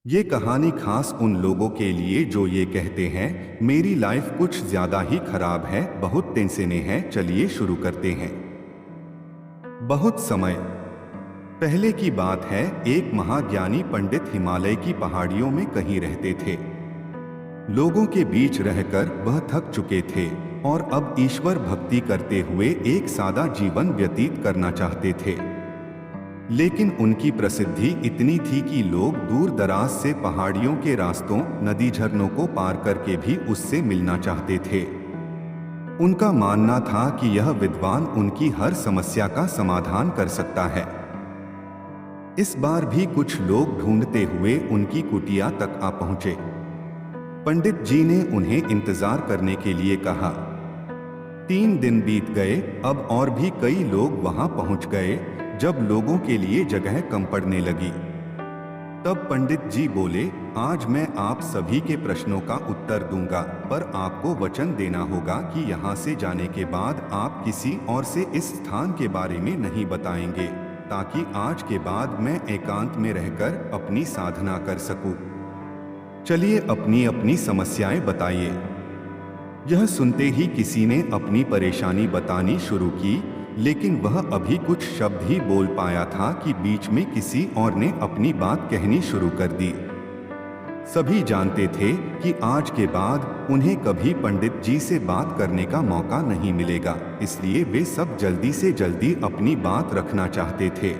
ये कहानी खास उन लोगों के लिए जो ये कहते हैं मेरी लाइफ कुछ ज्यादा ही खराब है, बहुत टेंशनें हैं। चलिए शुरू करते हैं। बहुत समय पहले की बात है। एक महाज्ञानी पंडित हिमालय की पहाड़ियों में कहीं रहते थे। लोगों के बीच रहकर वह थक चुके थे और अब ईश्वर भक्ति करते हुए एक सादा जीवन व्यतीत करना चाहते थे। लेकिन उनकी प्रसिद्धि इतनी थी कि लोग दूर दराज से पहाड़ियों के रास्तों, नदी, झरनों को पार करके भी उससे मिलना चाहते थे। उनका मानना था कि यह विद्वान उनकी हर समस्या का समाधान कर सकता है। इस बार भी कुछ लोग ढूंढते हुए उनकी कुटिया तक आ पहुंचे। पंडित जी ने उन्हें इंतजार करने के लिए कहा। 3 दिन बीत गए। अब और भी कई लोग वहां पहुंच गए। जब लोगों के लिए जगह कम पड़ने लगी, तब पंडित जी बोले, आज मैं आप सभी के प्रश्नों का उत्तर दूंगा, पर आपको वचन देना होगा कि यहाँ से जाने के बाद आप किसी और से इस स्थान के बारे में नहीं बताएंगे, ताकि आज के बाद मैं एकांत में रहकर अपनी साधना कर सकूं। चलिए अपनी अपनी समस्याएं बताइए। यह सुनते ही किसी ने अपनी परेशानी बतानी शुरू की, लेकिन वह अभी कुछ शब्द ही बोल पाया था कि बीच में किसी और ने अपनी बात कहनी शुरू कर दी। सभी जानते थे कि आज के बाद उन्हें कभी पंडित जी से बात करने का मौका नहीं मिलेगा, इसलिए वे सब जल्दी से जल्दी अपनी बात रखना चाहते थे।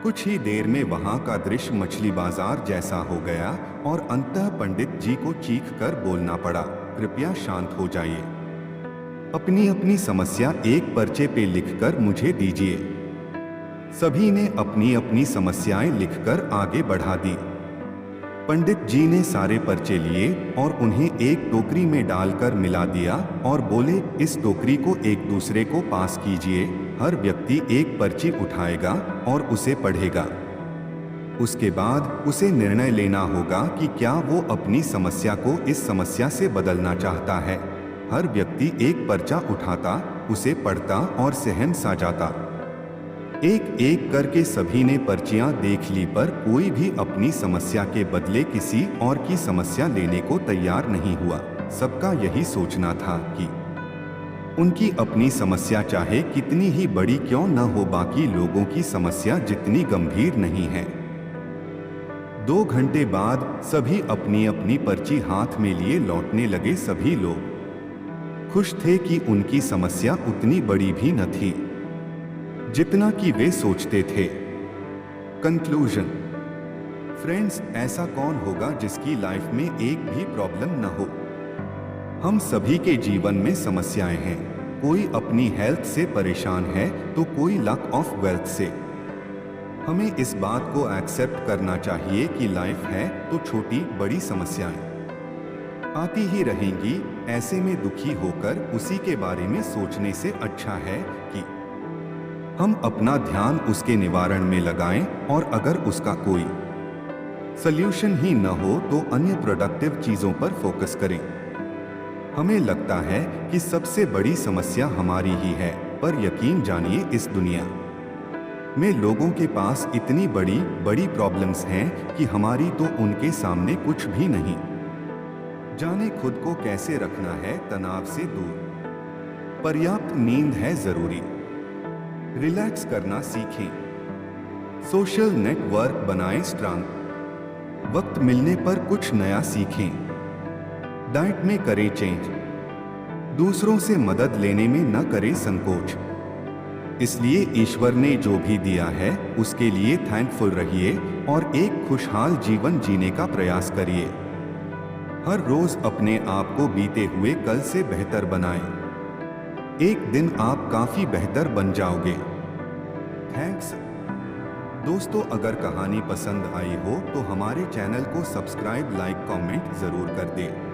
कुछ ही देर में वहां का दृश्य मछली बाजार जैसा हो गया और अंततः पंडित जी को चीख कर बोलना पड़ा, कृपया शांत हो जाइए। अपनी अपनी समस्या एक पर्चे पे लिखकर मुझे दीजिए। सभी ने अपनी अपनी समस्याएं लिखकर आगे बढ़ा दी। पंडित जी ने सारे पर्चे लिए और उन्हें एक टोकरी में डालकर मिला दिया और बोले, इस टोकरी को एक दूसरे को पास कीजिए। हर व्यक्ति एक पर्ची उठाएगा और उसे पढ़ेगा। उसके बाद उसे निर्णय लेना होगा कि क्या वो अपनी समस्या को इस समस्या से बदलना चाहता है। हर व्यक्ति एक पर्चा उठाता, उसे पढ़ता और सहम सा जाता। एक एक करके सभी ने पर्चियां देख ली, पर कोई भी अपनी समस्या के बदले किसी और की समस्या लेने को तैयार नहीं हुआ। सबका यही सोचना था कि उनकी अपनी समस्या चाहे कितनी ही बड़ी क्यों न हो, बाकी लोगों की समस्या जितनी गंभीर नहीं है। 2 घंटे बाद सभी अपनी अपनी पर्ची हाथ में लिए लौटने लगे। सभी लोग खुश थे कि उनकी समस्या उतनी बड़ी भी न थी जितना कि वे सोचते थे। कंक्लूजन। फ्रेंड्स, ऐसा कौन होगा जिसकी लाइफ में एक भी प्रॉब्लम न हो? हम सभी के जीवन में समस्याएं हैं। कोई अपनी हेल्थ से परेशान है तो कोई लक ऑफ वेल्थ से। हमें इस बात को एक्सेप्ट करना चाहिए कि लाइफ है तो छोटी बड़ी समस्याएं आती ही रहेंगी। ऐसे में दुखी होकर उसी के बारे में सोचने से अच्छा है कि हम अपना ध्यान उसके निवारण में लगाएं, और अगर उसका कोई सल्यूशन ही न हो तो अन्य प्रोडक्टिव चीजों पर फोकस करें। हमें लगता है कि सबसे बड़ी समस्या हमारी ही है, पर यकीन जानिए इस दुनिया में लोगों के पास इतनी बड़ी बड़ी प्रॉब्लम्स हैं कि हमारी तो उनके सामने कुछ भी नहीं। जाने खुद को कैसे रखना है तनाव से दूर। पर्याप्त नींद है जरूरी। रिलैक्स करना सीखें। सोशल नेटवर्क बनाएं स्ट्रांग। वक्त मिलने पर कुछ नया सीखें। डाइट में करें चेंज। दूसरों से मदद लेने में न करें संकोच। इसलिए ईश्वर ने जो भी दिया है उसके लिए थैंकफुल रहिए और एक खुशहाल जीवन जीने का प्रयास करिए। हर रोज अपने आप को बीते हुए कल से बेहतर बनाएं। एक दिन आप काफी बेहतर बन जाओगे। थैंक्स। दोस्तों, अगर कहानी पसंद आई हो तो हमारे चैनल को सब्सक्राइब, लाइक, कमेंट जरूर कर दें।